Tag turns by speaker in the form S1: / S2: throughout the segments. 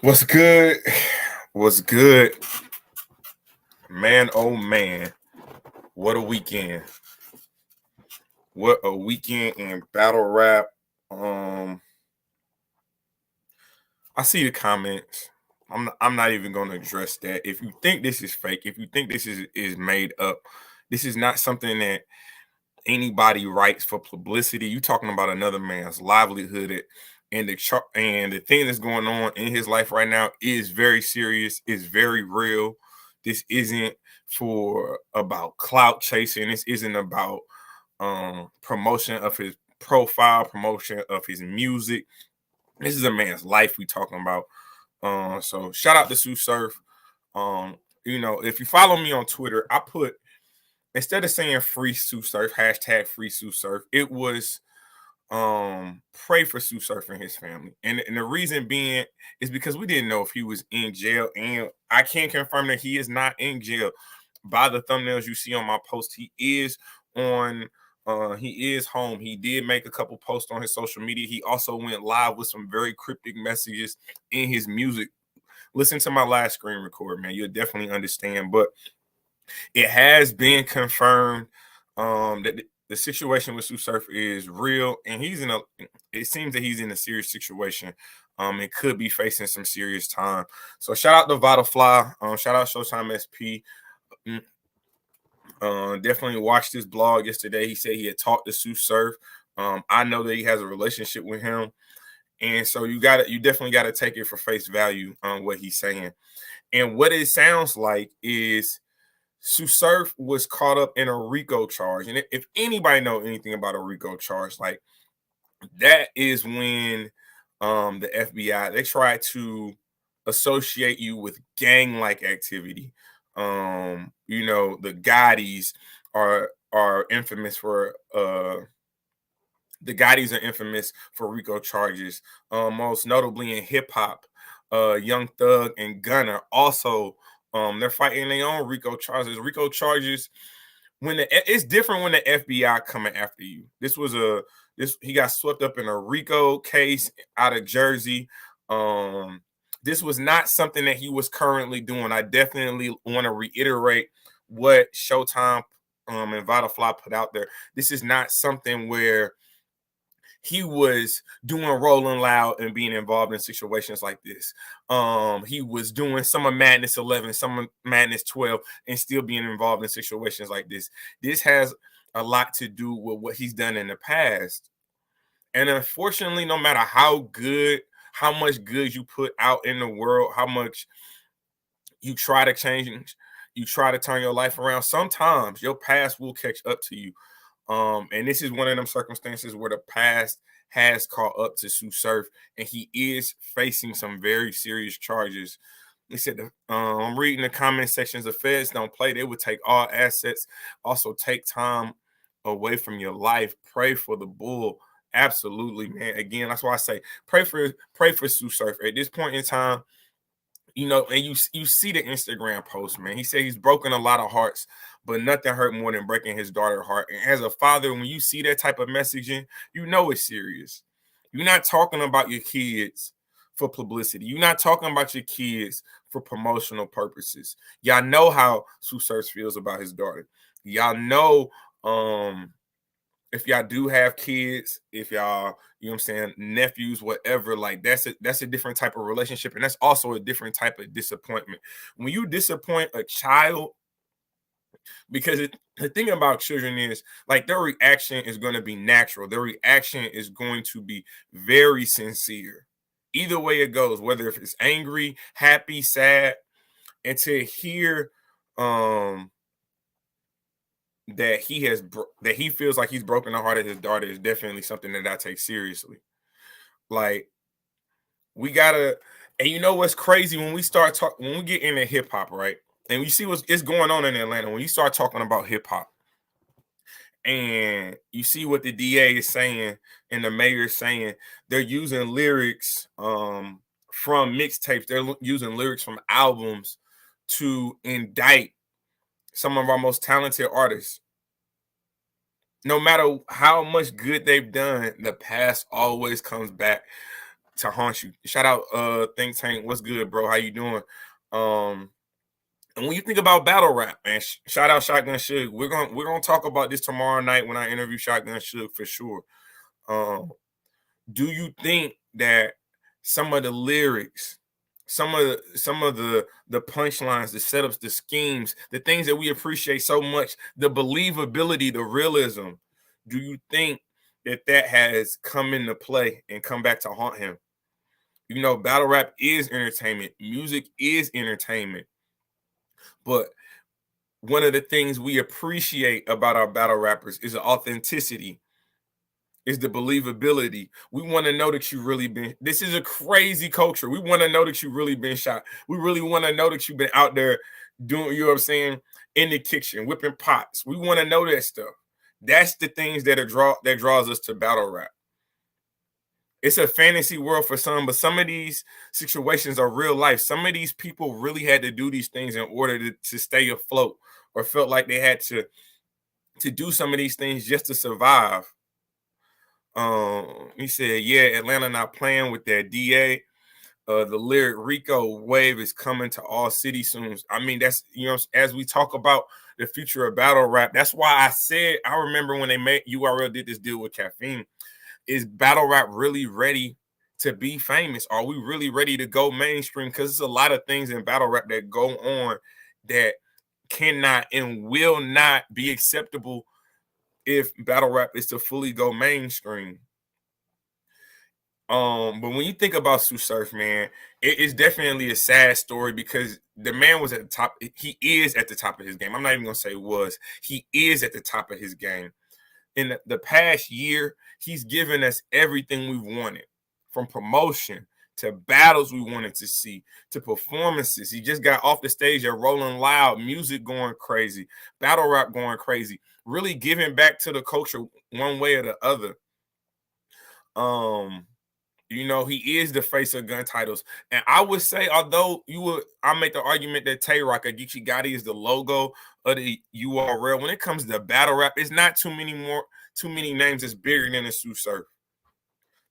S1: What's good? What's good? Man, oh man. What a weekend. What a weekend in battle rap. I see the comments. I'm not even going to address that. If you think this is fake, if you think this is made up, this is not something that anybody writes for publicity. You talking about another man's livelihood, and the thing that's going on in his life right now is very serious, is very real. This isn't for about clout chasing. This isn't about promotion of his profile, promotion of his music. This is a man's life we talking about. So shout out to Sue Surf. If you follow me on Twitter, I put, instead of saying free Sue Surf, hashtag free Sue Surf, it was pray for Sue Surf and his family. And the reason being is because we didn't know if he was in jail, and I can confirm that he is not in jail. By the thumbnails you see on my post, he is home. He did make a couple posts on his social media. He also went live with some very cryptic messages in his music. Listen to my last screen record, man. You'll definitely understand. But it has been confirmed that the situation with Sue Surf is real, and it seems that he's in a serious situation. And could be facing some serious time. So shout out to Vitafly. Shout out Showtime SP. Definitely watched his blog yesterday. He said he had talked to Sue Surf. I know that he has a relationship with him, and so you definitely got to take it for face value on what he's saying. And what it sounds like is Sue Surf was caught up in a RICO charge. And if anybody know anything about a RICO charge, like, that is when the FBI, they try to associate you with gang-like activity. The Gottis are infamous for RICO charges. Most notably in hip hop, Young Thug and Gunna also, they're fighting their own RICO charges. RICO charges, it's different when the FBI coming after you. He got swept up in a RICO case out of Jersey. This was not something that he was currently doing. I definitely want to reiterate what Showtime and Vitafly put out there. This is not something where he was doing Rolling Loud and being involved in situations like this. He was doing Summer Madness 11, Summer Madness 12, and still being involved in situations like this. This has a lot to do with what he's done in the past. And unfortunately, no matter how much good you put out in the world, how much you try to change, you try to turn your life around, sometimes your past will catch up to you. And this is one of them circumstances where the past has caught up to Sue Surf, and he is facing some very serious charges. He said, I'm reading the comment sections. The feds don't play. They would take all assets, also take time away from your life. Pray for the bull. Absolutely, man. Again, that's why I say pray for Sue Surf. At this point in time, and you see the Instagram post, man. He said he's broken a lot of hearts, but nothing hurt more than breaking his daughter's heart. And as a father, when you see that type of messaging, you know it's serious. You're not talking about your kids for publicity. You're not talking about your kids for promotional purposes. Y'all know how Sue Surf feels about his daughter. Y'all know if y'all do have kids, if y'all, nephews, whatever, like that's a different type of relationship. And that's also a different type of disappointment. When you disappoint a child, because the thing about children is, like, their reaction is going to be natural. Their reaction is going to be very sincere. Either way it goes, whether if it's angry, happy, sad, and to hear that he feels like he's broken the heart of his daughter is definitely something that I take seriously. Like, we gotta, and you know what's crazy, when we get into hip hop, right? And we see what's going on in Atlanta, when you start talking about hip hop, and you see what the DA is saying and the mayor is saying, they're using lyrics from mixtapes, they're using lyrics from albums to indict some of our most talented artists. No matter how much good they've done, the past always comes back. to haunt you. Shout out Think Tank. What's good, bro? How you doing? And when you think about battle rap, man, shout out Shotgun Suge. We're gonna talk about this tomorrow night when I interview Shotgun Suge for sure. Do you think that some of the lyrics, some of the punchlines, the setups, the schemes, the things that we appreciate so much, the believability, the realism, do you think that has come into play and come back to haunt him? You know, battle rap is entertainment. Music is entertainment. But one of the things we appreciate about our battle rappers is the authenticity, is the believability. We want to know that you really been. This is a crazy culture. We want to know that you really been shot. We really want to know that you've been out there doing, you know what I'm saying, in the kitchen, whipping pots. We want to know that stuff. That's the things that draws us to battle rap. It's a fantasy world for some, but some of these situations are real life. Some of these people really had to do these things in order to stay afloat, or felt like they had to do some of these things just to survive. He said, yeah, Atlanta not playing with that DA. The lyric RICO wave is coming to all city soon. I mean, that's, you know, as we talk about the future of battle rap, that's why I said, I remember when they made URL did this deal with Caffeine. Is battle rap really ready to be famous? Are we really ready to go mainstream? Because there's a lot of things in battle rap that go on that cannot and will not be acceptable if battle rap is to fully go mainstream. But when you think about Sue Surf, man, it is definitely a sad story because the man was at the top. He is at the top of his game. I'm not even gonna say was. He is at the top of his game. In the past year, he's given us everything we wanted, from promotion to battles we wanted to see to performances. He just got off the stage at Rolling Loud, music going crazy, battle rap going crazy, really giving back to the culture one way or the other. You know, he is the face of gun titles. And I would say, although I make the argument that Tay Rock or Geechee Gotti is the logo of the URL. When it comes to battle rap, it's not too many names that's bigger than the Sue Surf.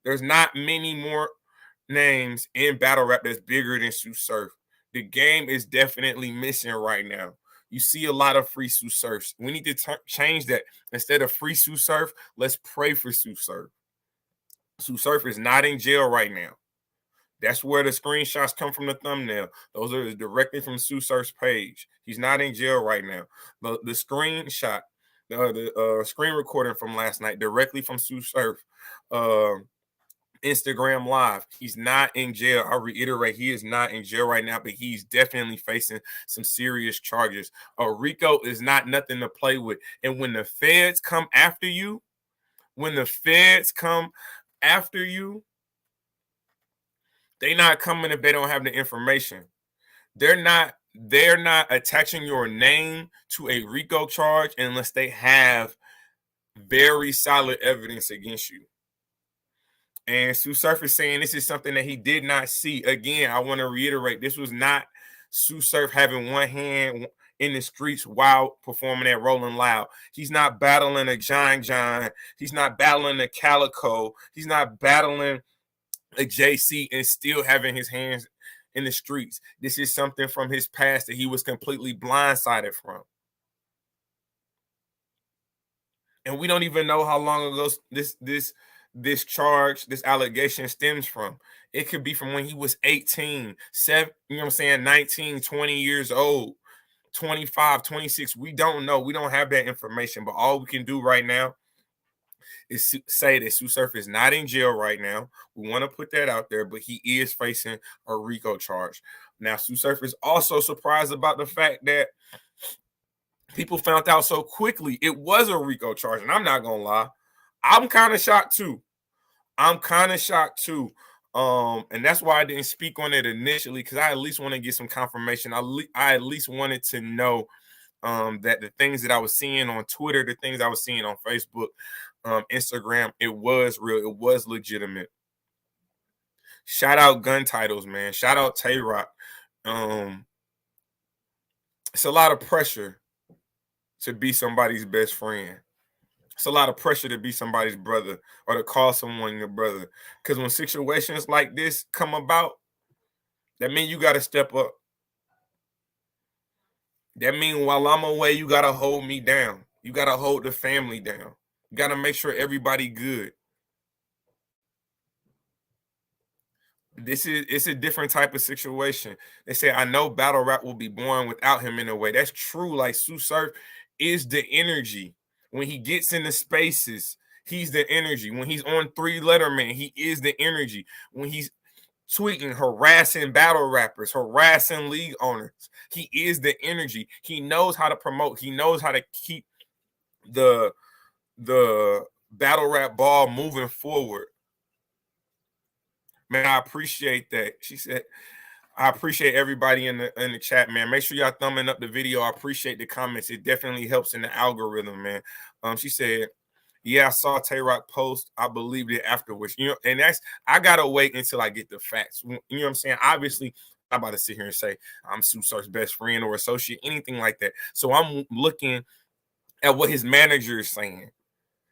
S1: There's not many more names in battle rap that's bigger than Sue Surf. The game is definitely missing right now. You see a lot of free Sue Surfs. We need to change that. Instead of free Sue Surf, let's pray for Sue Surf. Sue Surf is not in jail right now. That's where the screenshots come from, the thumbnail. Those are directly from Sue Surf's page. He's not in jail right now. The screenshot, the screen recording from last night, directly from Sue Surf, Instagram Live. He's not in jail. I reiterate, he is not in jail right now, but he's definitely facing some serious charges. RICO is not nothing to play with. And when the feds come after you, they're not coming if they don't have the information. They're not attaching your name to a RICO charge unless they have very solid evidence against you. And Sue Surf is saying this is something that he did not see. Again, I want to reiterate, this was not Sue Surf having one hand in the streets while performing at Rolling Loud. He's not battling a John. He's not battling a Calico. He's not battling a JC and still having his hands in the streets. This is something from his past that he was completely blindsided from. And we don't even know how long ago this charge, this allegation stems from. It could be from when he was 18, 7, you know what I'm saying, 19, 20 years old, 25, 26. We don't know. We don't have that information. But all we can do right now is say that Sue Surf is not in jail right now. We want to put that out there, but he is facing a RICO charge. Now, Sue Surf is also surprised about the fact that people found out so quickly it was a RICO charge. And I'm not going to lie, I'm kind of shocked too. And that's why I didn't speak on it initially, because I at least want to get some confirmation. I at least wanted to know that the things that I was seeing on Twitter, the things I was seeing on Facebook, Instagram, it was real. It was legitimate. Shout out gun titles, man. Shout out Tay Rock. It's a lot of pressure to be somebody's best friend. It's a lot of pressure to be somebody's brother or to call someone your brother. Because when situations like this come about, that means you got to step up. That means while I'm away, you got to hold me down. You got to hold the family down. You got to make sure everybody good. It's a different type of situation. They say I know battle rap will be born without him in a way. That's true. Like Sue Surf is the energy. When he gets in the spaces, he's the energy. When he's on Three Letterman, he is the energy. When he's tweeting, harassing battle rappers, harassing league owners, he is the energy. He knows how to promote. He knows how to keep the battle rap ball moving forward. Man, I appreciate that. She said, I appreciate everybody in the chat, man. Make sure y'all thumbing up the video. I appreciate the comments. It definitely helps in the algorithm, man. She said, yeah, I saw Tay Rock post. I believed it afterwards. You know, and that's I gotta wait until I get the facts. You know what I'm saying? Obviously, I'm about to sit here and say I'm Sue Surf's best friend or associate, anything like that. So I'm looking at what his manager is saying.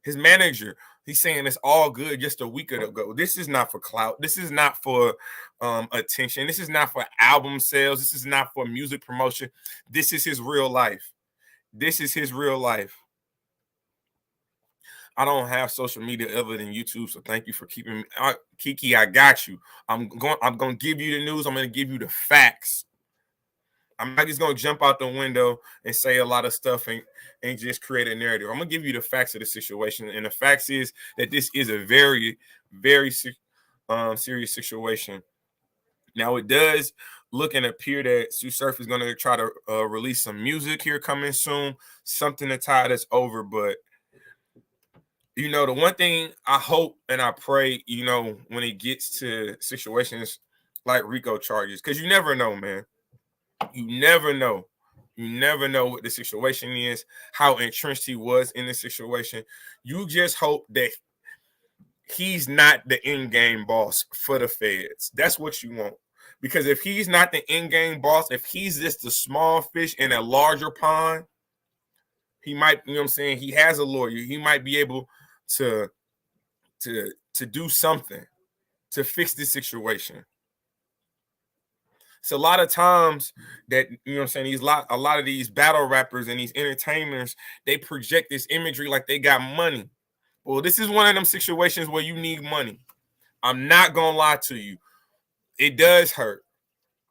S1: His manager, he's saying it's all good just a week ago. This is not for clout. This is not for attention. This is not for album sales. This is not for music promotion. This is his real life. This is his real life. I don't have social media other than YouTube, so thank you for keeping me. Kiki, I got you. I'm gonna give you the news. I'm gonna give you the facts. I'm not just gonna jump out the window and say a lot of stuff and just create a narrative. I'm gonna give you the facts of the situation, and the facts is that this is a very, very serious situation. Now it does look and appear that Sue Surf is gonna try to release some music here coming soon, something to tide us over. But you know, the one thing I hope and I pray, you know, when it gets to situations like RICO charges, because you never know, man. You never know. You never know what the situation is, how entrenched he was in the situation. You just hope that he's not the in-game boss for the feds. That's what you want. Because if he's not the in-game boss, if he's just a small fish in a larger pond, he might, you know what I'm saying? He has a lawyer. He might be able to do something to fix this situation. So a lot of times that, you know what I'm saying, a lot of these battle rappers and these entertainers, they project this imagery like they got money. Well, this is one of them situations where you need money. I'm not gonna lie to you. It does hurt.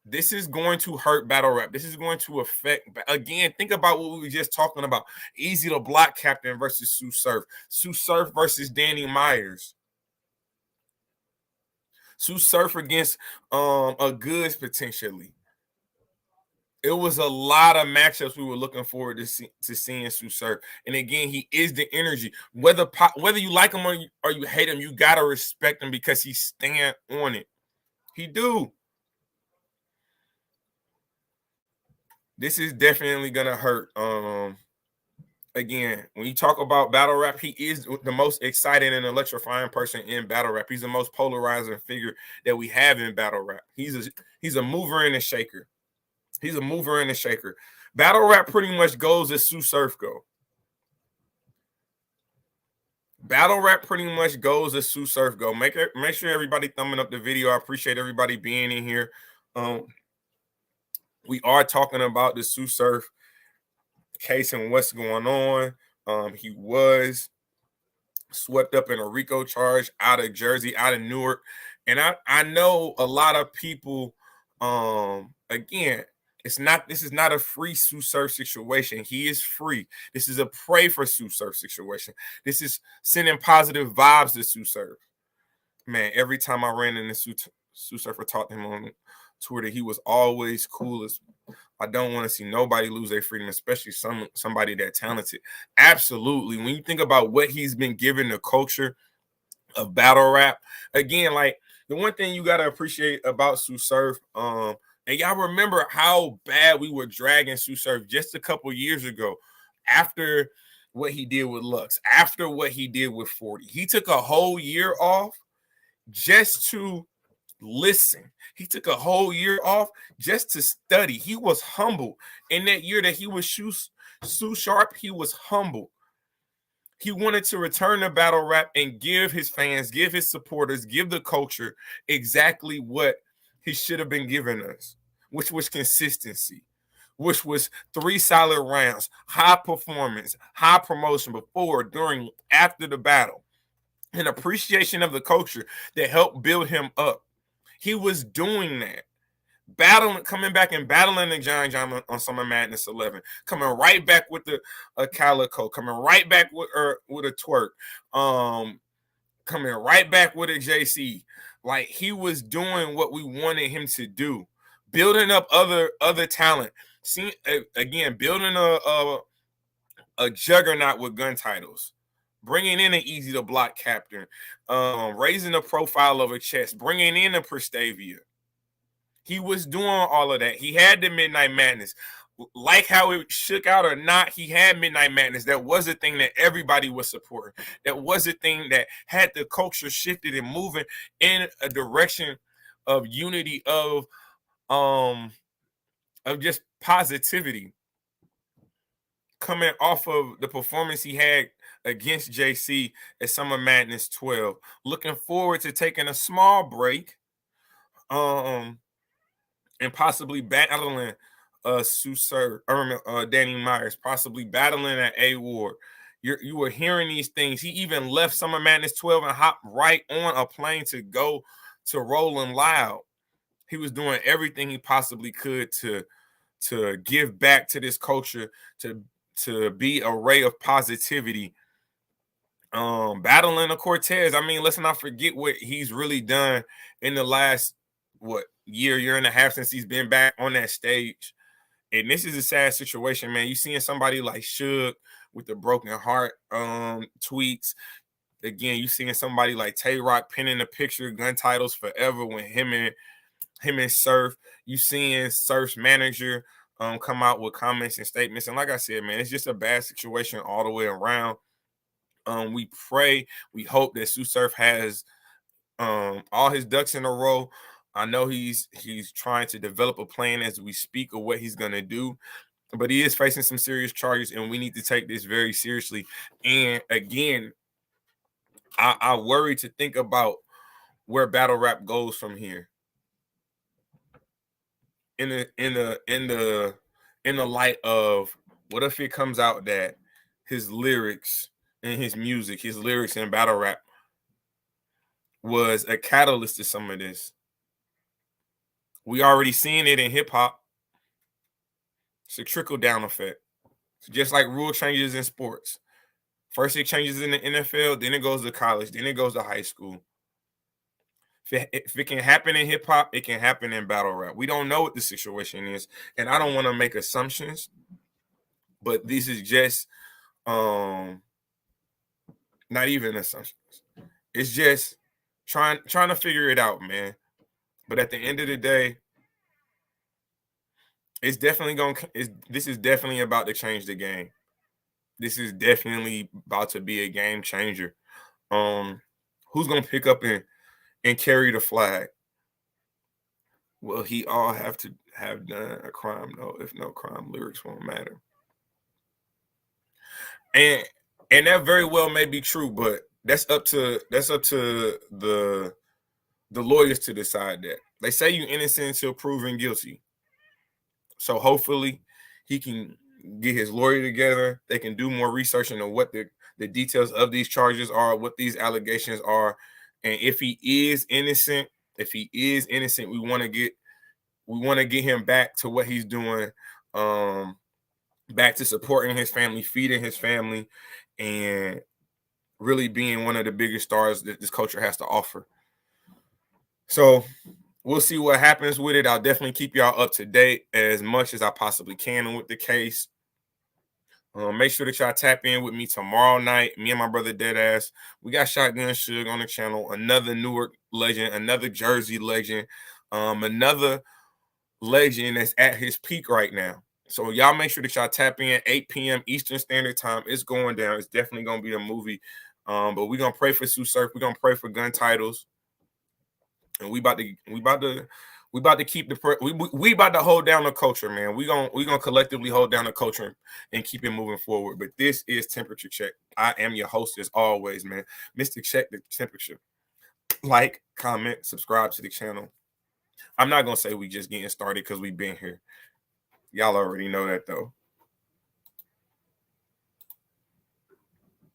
S1: This is going to hurt battle rap. This is going to affect, again, think about what we were just talking about. Easy to Block Captain versus Sue Surf. Sue Surf versus Danny Myers. Sue Surf against a Goods potentially. It was a lot of matchups we were looking forward to seeing Sue Surf. And again, he is the energy. Whether you like him or you hate him, you gotta respect him because he stand on it. He do. This is definitely gonna hurt. Again, when you talk about battle rap, he is the most exciting and electrifying person in battle rap. He's the most polarizing figure that we have in battle rap. He's a mover and a shaker. He's a mover and a shaker. Battle rap pretty much goes as Sue Surf go. Battle rap pretty much goes as Sue Surf go. Make sure everybody thumbing up the video. I appreciate everybody being in here. We are talking about the Sue Surf case and what's going on. He was swept up in a RICO charge out of Jersey, out of Newark. And I know a lot of people, again, this is not a free Sue Surf situation. He is free. This is a pray for Sue Surf situation. This is sending positive vibes to Sue Surf. Man, every time I ran into Sue Surf or talked to him on Twitter, he was always cool as I don't want to see nobody lose their freedom, especially somebody that talented. Absolutely. When you think about what he's been given the culture of battle rap, again, like the one thing you gotta appreciate about Sue Surf, and y'all remember how bad we were dragging Sue Surf just a couple years ago after what he did with Lux, after what he did with 40. He took a whole year off just to listen. He took a whole year off just to study. He was humble. In that year that he was Sue Sharp, he was humble. He wanted to return to battle rap and give his fans, give his supporters, give the culture exactly what he should have been giving us, which was consistency, which was 3 solid rounds, high performance, high promotion before, during, after the battle, an appreciation of the culture that helped build him up. He was doing that. Battling, coming back and battling the Giant John on Summer Madness 11, coming right back with the Calico, coming right back with a Twerk, coming right back with a JC. Like, he was doing what we wanted him to do, building up other talent. See, again, building a juggernaut with gun titles, bringing in an easy to block captain, raising the profile of a chess, bringing in a Prestavia. He was doing all of that. He had the Midnight Madness. Like how it shook out or not, he had Midnight Madness. That was a thing that everybody was supporting. That was a thing that had the culture shifted and moving in a direction of unity, of just positivity. Coming off of the performance he had against JC at Summer Madness 12. Looking forward to taking a small break. And possibly battling Danny Myers, possibly battling at A Ward. You were hearing these things. He even left Summer Madness 12 and hopped right on a plane to go to Rolling Loud. He was doing everything he possibly could to give back to this culture, to be a ray of positivity. Battling a Cortez. I mean, let's not forget what he's really done in the last year and a half since he's been back on that stage. And this is a sad situation, man. You seeing somebody like Suge with the broken heart tweets. Again, you seeing somebody like Tay Rock pinning a picture, gun titles forever, when him and Surf. You seeing Surf's manager come out with comments and statements. And like I said, man, it's just a bad situation all the way around. We pray, we hope that Sue Surf has all his ducks in a row. I know he's trying to develop a plan as we speak of what he's going to do, but he is facing some serious charges, and we need to take this very seriously. And again, I worry to think about where battle rap goes from here. In the light of, what if it comes out that his lyrics and his music, his lyrics in battle rap was a catalyst to some of this? We already seen it in hip hop. It's a trickle down effect. It's just like rule changes in sports. First it changes in the NFL, then it goes to college, then it goes to high school. If it can happen in hip hop, it can happen in battle rap. We don't know what the situation is, and I don't want to make assumptions, but this is just not even assumptions. It's just trying to figure it out, man. But at the end of the day, it's definitely this is definitely about to change the game. This is definitely about to be a game changer. Who's gonna pick up and carry the flag? Will he all have to have done a crime? No, if no crime, lyrics won't matter. And that very well may be true, but that's up to the lawyers to decide that. They say you innocent until proven guilty. So hopefully he can get his lawyer together. They can do more research into what the details of these charges are, what these allegations are. And if he is innocent, we want to get him back to what he's doing, back to supporting his family, feeding his family, and really being one of the biggest stars that this culture has to offer. So we'll see what happens with it. I'll definitely keep y'all up to date as much as I possibly can with the case. Make sure that y'all tap in with me tomorrow night. Me and my brother Deadass. We got Shotgun Suge on the channel. Another Newark legend, another Jersey legend, another legend that's at his peak right now. So y'all make sure that y'all tap in 8 p.m. Eastern Standard Time. It's going down. It's definitely going to be a movie. But we're going to pray for Sue Surf. We're going to pray for gun titles. And we about to We about to keep we about to hold down the culture, man. We gonna collectively hold down the culture and keep it moving forward. But this is Temperature Check. I am your host as always, man. Mr. Check the Temperature. Like, comment, subscribe to the channel. I'm not gonna say we just getting started because we've been here. Y'all already know that though.